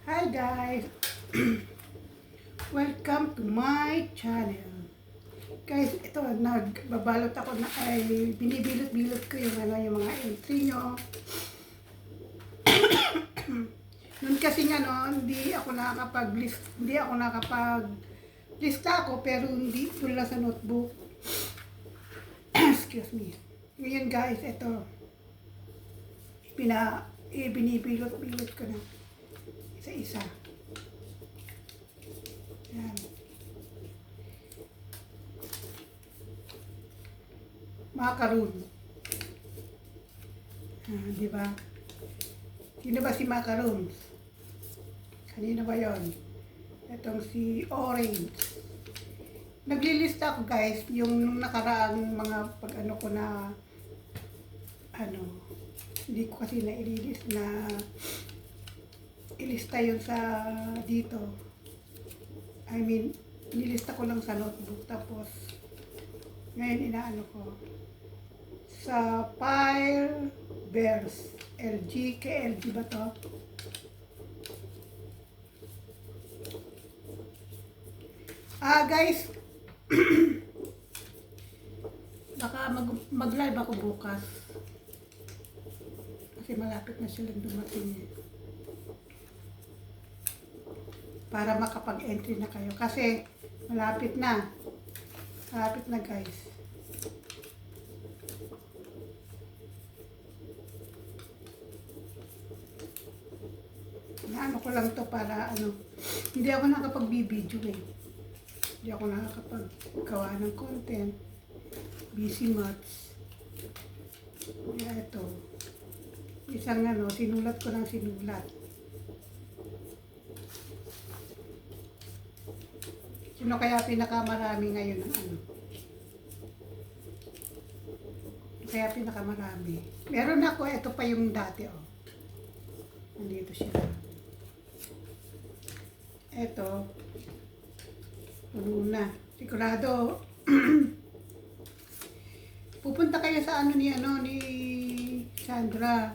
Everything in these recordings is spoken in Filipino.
Hi guys! Welcome to my channel. Guys, ito, nagbabalot ako na ay binibilot-bilot ko yung mga entry nyo. Noon kasi hindi ako nakapag-lista ako pero hindi wala sa notebook. Excuse me. Ngayon guys, ito binibilot-bilot ko na isa-isa. Yan. Macaroon. Di ba? Sino ba si Macaroon? Kanino ba yon? Itong si Orange. Naglilista ako guys, yung nakaraang mga pag-ano ko na hindi ko kasi ilista yun sa dito. I mean, nilista ko lang sa notebook. Tapos, ngayon inaano ko. Sa Fire Bears. LG, KLG ba to? Guys, baka mag-live ako bukas. Kasi malapit na silang dumating para makapag-entry na kayo. Kasi malapit na. Malapit na guys. Naano ko lang to para hindi ako nakapag-video eh. Hindi ako nakakapaggawa ng content. Busy months. Kaya ito. Isang sinulat ko ng sinulat. Sino kaya pinakamarami ngayon ng Kaya pinakamarami. Meron ako, ito pa yung dati Nandito siya. Ito. Puno na. Sigurado. Pupunta kayo sa ni Sandra.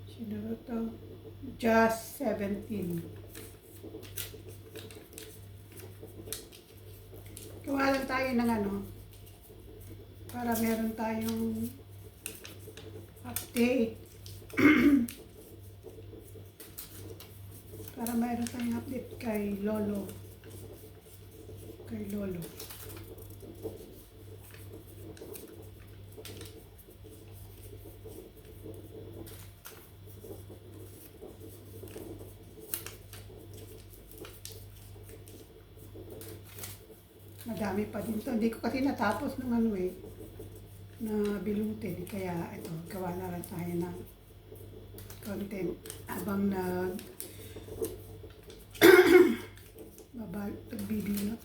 Sino to? Just 17. Gawa lang tayo ng para meron tayong update. Para meron tayong update kay Lolo. Madami pa din to. Hindi ko kasi natapos ng na bilutin. Kaya ito, gawa na lang tayo ng content habang nagbibino.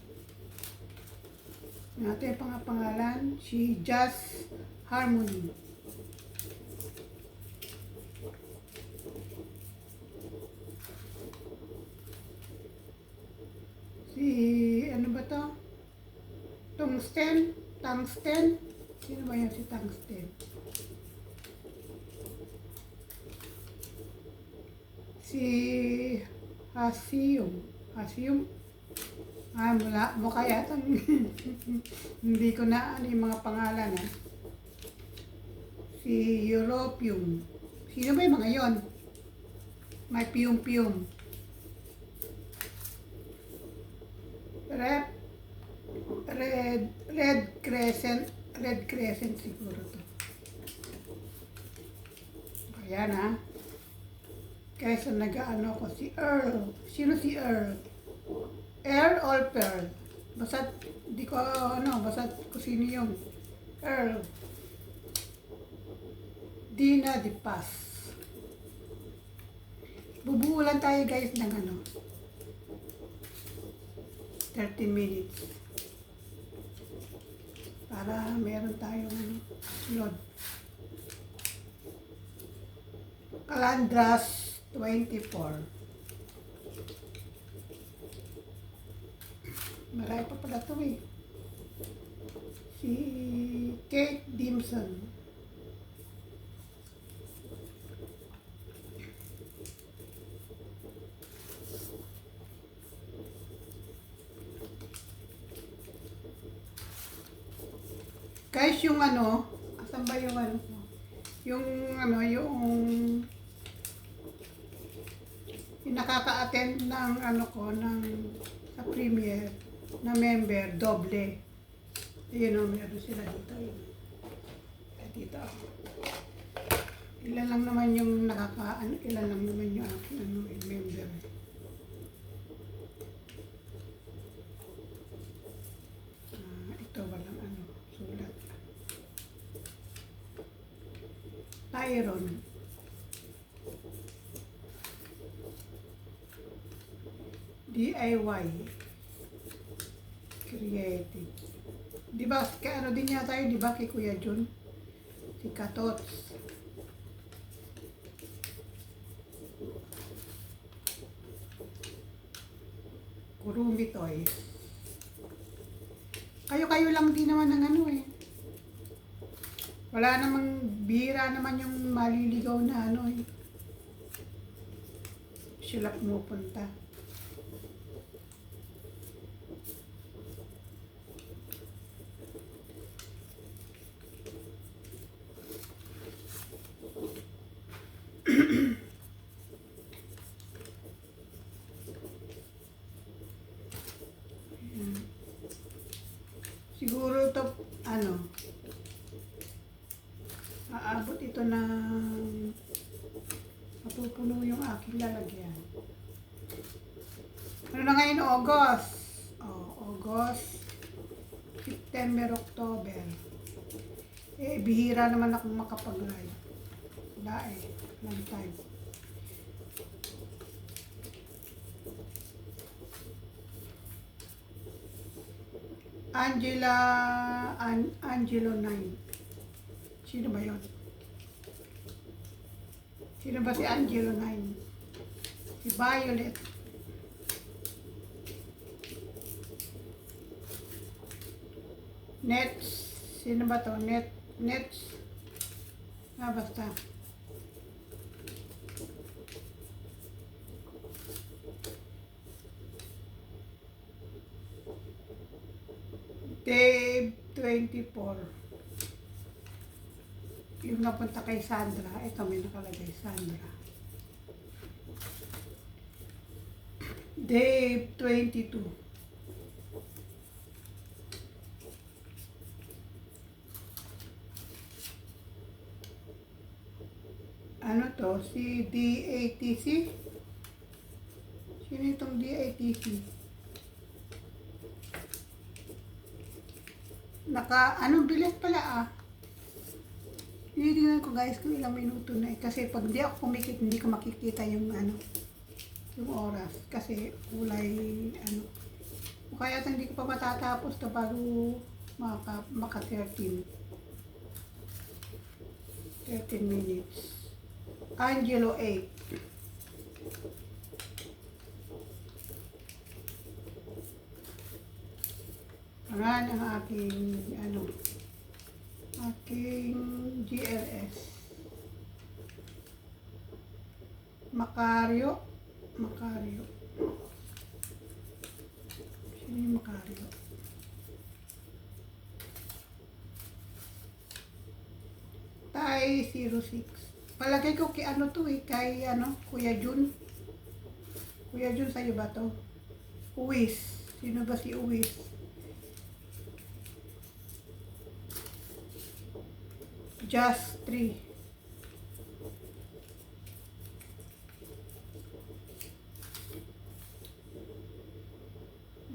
Natin pangalan, si Just Harmony. Si, ano ba to? Tungsten? Sino ba yan si Tungsten? Si Hasium. Mukha yata. Hindi ko na yung mga pangalan Si Europium. Sino ba yung mga yon? May piyum-piyum. Red Crescent siguro to. Ayan Kaysa ko si Earl. Sino si Earl? Earl or Pearl? Basta sino yung Earl. Dina de Paz. Bubuo lang tayo guys ng 30 minutes. Para meron tayong load. Calandras 24. Marami pa pala ito Si Kate Dimson. Guys, yung ano, asan ba yung ano ko? Yung ano, yung nakaka-attend ng ano ko, ng sa Premier na member, doble. Ayun o, meron sila dito. Yun. Dito. Ilan lang naman yung ilan lang naman yung aking ano, yung member. Ito walang ano, sulat. Tyron. DIY. Creative. Di ba, kaya ano din yata yun, di ba, kay Kuya Jun? Si Katots. Kurumi Toys. Kayo-kayo lang din naman ng ano eh. Wala namang, bihira naman yung maliligaw na ano eh. Sila pumupunta. Siguro ito, ano, aabot ito ng mapupuno yung aking lalagyan. Ano na ngayon, August? August, September, October. Eh, bihira naman akong makapag-live. Wala eh, long time. Angelo 9. Sino ba yun? Sino ba si Angelo 9? Si Violet. Nets. Sino ba to? Nets. Basta. Dave 24. Yung napunta kay Sandra. Ito may nakalagay, Sandra. Dave 22. Ano to? Si DATC? Sino itong DATC? Anong bilis pala ah. Tinitingnan ko guys kung ilang minuto na eh. Kasi pag di ako kumikit, hindi ko makikita yung ano, yung oras. Kasi kulay, ano. O kaya hindi ko pa matatapos to bago maka 13 minutes. Angelo 8. Ayan ang aking, ano, aking GLS. Macario. Sino yung Macario? Thai 06. Palagay ko kay ano to eh, kay ano, Kuya Jun. Kuya Jun, sa'yo ba to? Uwis. Sino ba si Uwis? Just 3.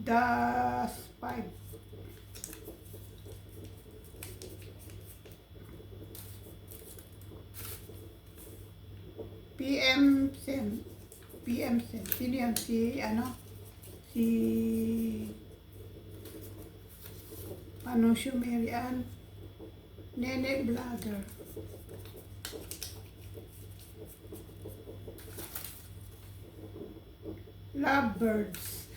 Das 5. PM Sen. Sino yan? Si ano? Si Panosyo Marian. Nene Vlogger. Lovebirds.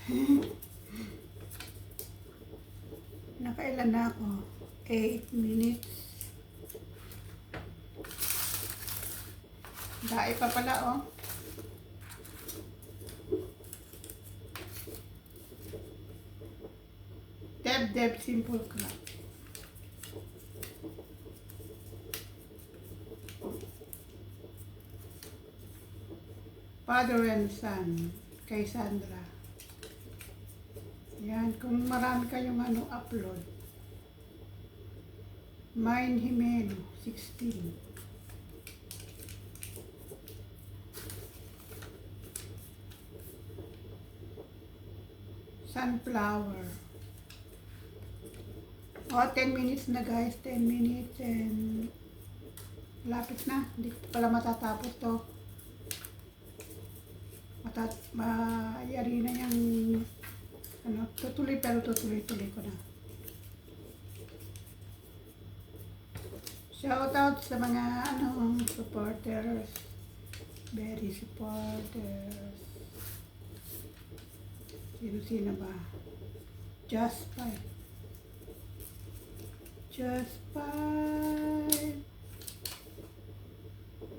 Nakailan na ako? 8 minutes. Dai pa pala oh. Deb Simple Craft. Father and Son, kay Sandra. Yan, kung marami kayong upload. Mine Jimeno, 16. Sunflower. Oh, 10 minutes na guys, 10 minutes and lapit na. Hindi ko pala matatapos to. Mayari na yung tutuloy pero tutuloy-tuloy ko na. Shoutout sa mga supporters. Very supporters. Sino ba? Just Five. Just Five.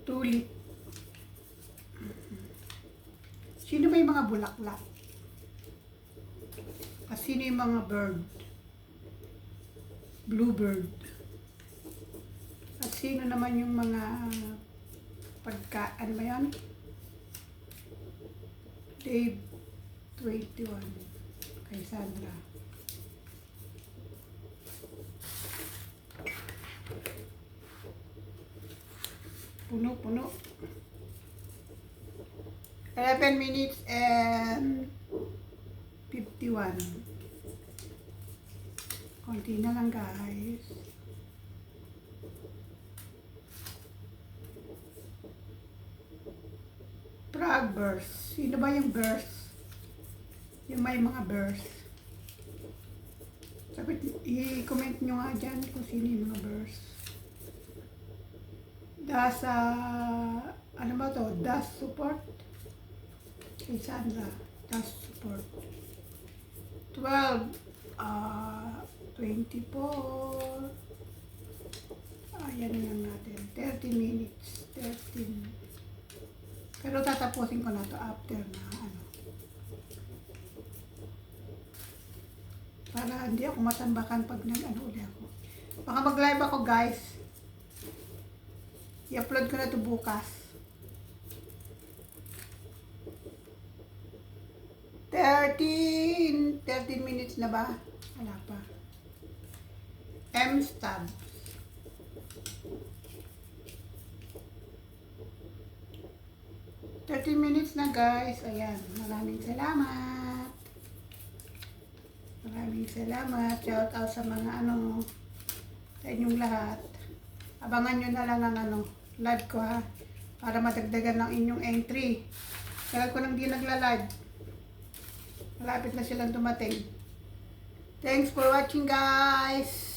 Tulip. Sino ba yung mga bulaklak? At sino yung mga bird? Bluebird. At sino naman yung mga ano ba yan? Dave 21 kay Sandra. Puno. 11 minutes and 51. Konti na lang guys. Frog burst. Sino ba yung burst? Yung may mga burst. Sabi, i-comment nyo nga dyan kung sino yung mga burst. Ano ba to? Das support? Kay Sandra. Das support. 12. 24. Ayan na lang natin. 30 minutes. 13. Pero tatapusin ko na to after na para hindi ako matambakan pag uli ako. Baka mag-live ako guys. I-upload ko na to bukas. 13 minutes na ba? Wala pa. M-stab. Minutes na guys. Ayan. Maraming salamat. Shout out sa mga sa inyong lahat. Abangan nyo na lang ang live ko ha. Para madagdagan ng inyong entry. Kaya ko nang di nagla-live. Malapit na silang dumating. Thanks for watching guys.